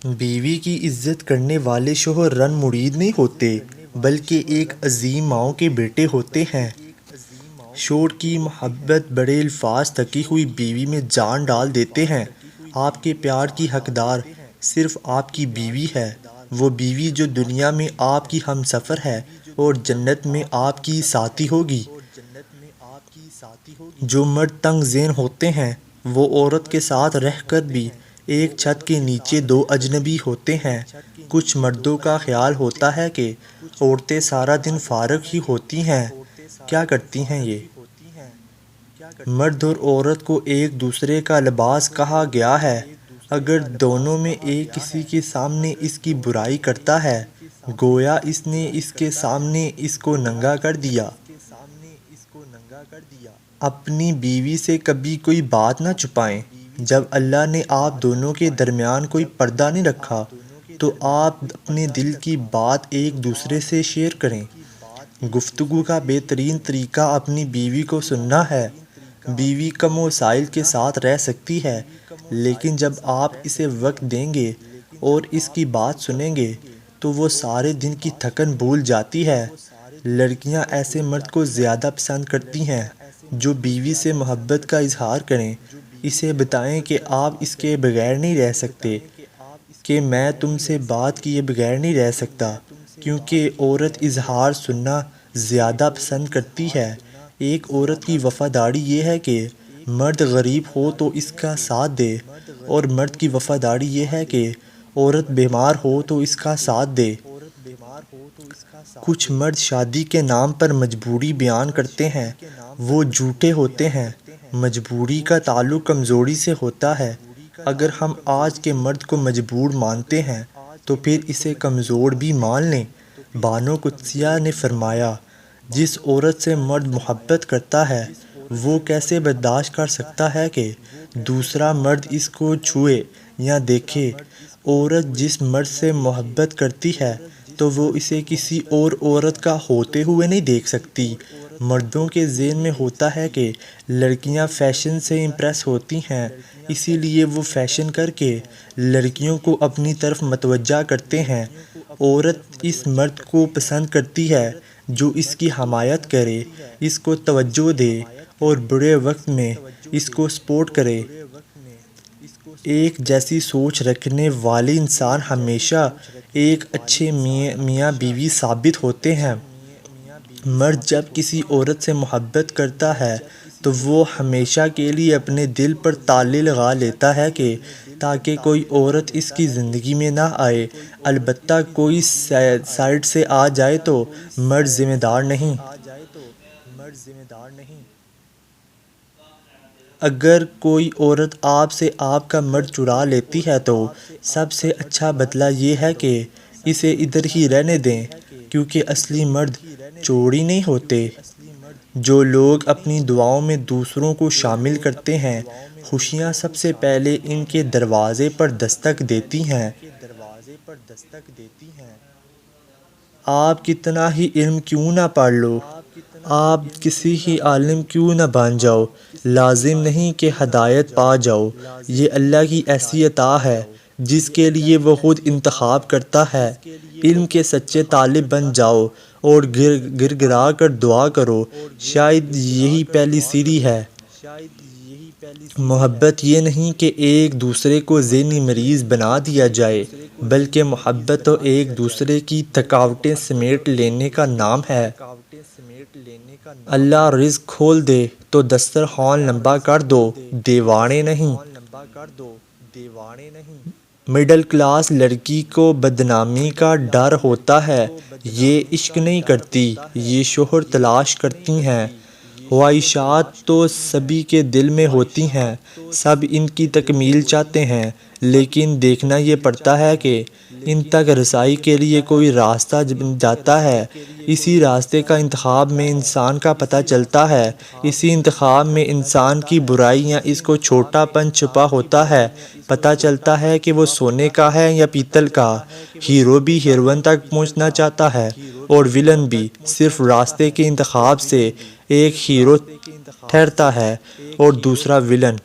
بیوی کی عزت کرنے والے شوہر رن مرید نہیں ہوتے بلکہ ایک عظیم ماؤں کے بیٹے ہوتے ہیں۔ شوہر کی محبت بڑے الفاظ تکی ہوئی بیوی میں جان ڈال دیتے ہیں۔ آپ کے پیار کی حقدار صرف آپ کی بیوی ہے، وہ بیوی جو دنیا میں آپ کی ہمسفر ہے اور جنت میں آپ کی ساتھی ہوگی۔ جو مرد تنگ ذہن ہوتے ہیں وہ عورت کے ساتھ رہ کر بھی ایک چھت کے نیچے دو اجنبی ہوتے ہیں۔ کچھ مردوں کا خیال ہوتا ہے کہ عورتیں سارا دن فارغ ہی ہوتی ہیں۔ کیا کرتی ہیں یہ؟ مرد اور عورت کو ایک دوسرے کا لباس کہا گیا ہے۔ اگر دونوں میں ایک کسی کے سامنے اس کی برائی کرتا ہے، گویا اس نے اس کے سامنے اس کو ننگا کر دیا۔ اپنی بیوی سے کبھی کوئی بات نہ چھپائیں۔ جب اللہ نے آپ دونوں کے درمیان کوئی پردہ نہیں رکھا تو آپ اپنے دل کی بات ایک دوسرے سے شیئر کریں۔ گفتگو کا بہترین طریقہ اپنی بیوی کو سننا ہے۔ بیوی کم وسائل کے ساتھ رہ سکتی ہے، لیکن جب آپ اسے وقت دیں گے اور اس کی بات سنیں گے تو وہ سارے دن کی تھکن بھول جاتی ہے۔ لڑکیاں ایسے مرد کو زیادہ پسند کرتی ہیں جو بیوی سے محبت کا اظہار کریں۔ اسے بتائیں کہ آپ اس کے بغیر نہیں رہ سکتے، کہ میں تم سے بات کیے بغیر نہیں رہ سکتا، کیونکہ عورت اظہار سننا زیادہ پسند کرتی ہے۔ ایک عورت کی وفاداری یہ ہے کہ مرد غریب ہو تو اس کا ساتھ دے، اور مرد کی وفاداری یہ ہے کہ عورت بیمار ہو تو اس کا ساتھ دے۔ کچھ مرد شادی کے نام پر مجبوری بیان کرتے ہیں، وہ جھوٹے ہوتے ہیں۔ مجبوری کا تعلق کمزوری سے ہوتا ہے۔ اگر ہم آج کے مرد کو مجبور مانتے ہیں تو پھر اسے کمزور بھی مان لیں۔ بانو قدسیہ نے فرمایا، جس عورت سے مرد محبت کرتا ہے وہ کیسے برداشت کر سکتا ہے کہ دوسرا مرد اس کو چھوئے یا دیکھے؟ عورت جس مرد سے محبت کرتی ہے تو وہ اسے کسی اور عورت کا ہوتے ہوئے نہیں دیکھ سکتی۔ مردوں کے ذہن میں ہوتا ہے کہ لڑکیاں فیشن سے امپریس ہوتی ہیں، اسی لیے وہ فیشن کر کے لڑکیوں کو اپنی طرف متوجہ کرتے ہیں۔ عورت اس مرد کو پسند کرتی ہے جو اس کی حمایت کرے، اس کو توجہ دے اور برے وقت میں اس کو سپورٹ کرے۔ ایک جیسی سوچ رکھنے والے انسان ہمیشہ ایک اچھے میاں بیوی ثابت ہوتے ہیں۔ مرد جب کسی عورت سے محبت کرتا ہے تو وہ ہمیشہ کے لیے اپنے دل پر تالے لگا لیتا ہے کہ تاکہ کوئی عورت اس کی زندگی میں نہ آئے۔ البتہ کوئی سائیڈ سے آ جائے تو مرد ذمہ دار نہیں۔ اگر کوئی عورت آپ سے آپ کا مرد چرا لیتی ہے تو سب سے اچھا بدلہ یہ ہے کہ اسے ادھر ہی رہنے دیں، کیونکہ اصلی مرد چوری نہیں ہوتے۔ جو لوگ اپنی دعاؤں میں دوسروں کو شامل کرتے ہیں، خوشیاں سب سے پہلے ان کے دروازے پر دستک دیتی ہیں۔ آپ کتنا ہی علم کیوں نہ پڑھ لو، آپ کسی ہی عالم کیوں نہ بن جاؤ، لازم نہیں کہ ہدایت پا جاؤ۔ یہ اللہ کی ایسی عطا ہے جس کے لیے وہ خود انتخاب کرتا ہے۔ علم کے سچے طالب بن جاؤ اور گر گرا کر دعا کرو، شاید یہی پہلی سیڑھی ہے۔ محبت یہ نہیں کہ ایک دوسرے کو ذہنی مریض بنا دیا جائے، بلکہ محبت تو ایک دوسرے کی تھکاوٹیں سمیٹ لینے کا نام ہے۔ اللہ رزق کھول دے تو دسترخوان لمبا کر دو، دیوانے نہیں۔ مڈل کلاس لڑکی کو بدنامی کا ڈر ہوتا ہے، یہ عشق نہیں کرتی، یہ شوہر تلاش کرتی ہیں۔ خواہشات تو سبھی کے دل میں ہوتی ہیں، سب ان کی تکمیل چاہتے ہیں، لیکن دیکھنا یہ پڑتا ہے کہ ان تک رسائی کے لیے کوئی راستہ جاتا ہے۔ اسی راستے کا انتخاب میں انسان کا پتہ چلتا ہے، اسی انتخاب میں انسان کی برائی یا اس کو چھوٹا پن چھپا ہوتا ہے۔ پتہ چلتا ہے کہ وہ سونے کا ہے یا پیتل کا۔ ہیرو بھی ہیروئن تک پہنچنا چاہتا ہے اور ویلن بھی صرف راستے کے انتخاب سے ایک ہیرو ٹھہرتا ہے اور دوسرا ویلن۔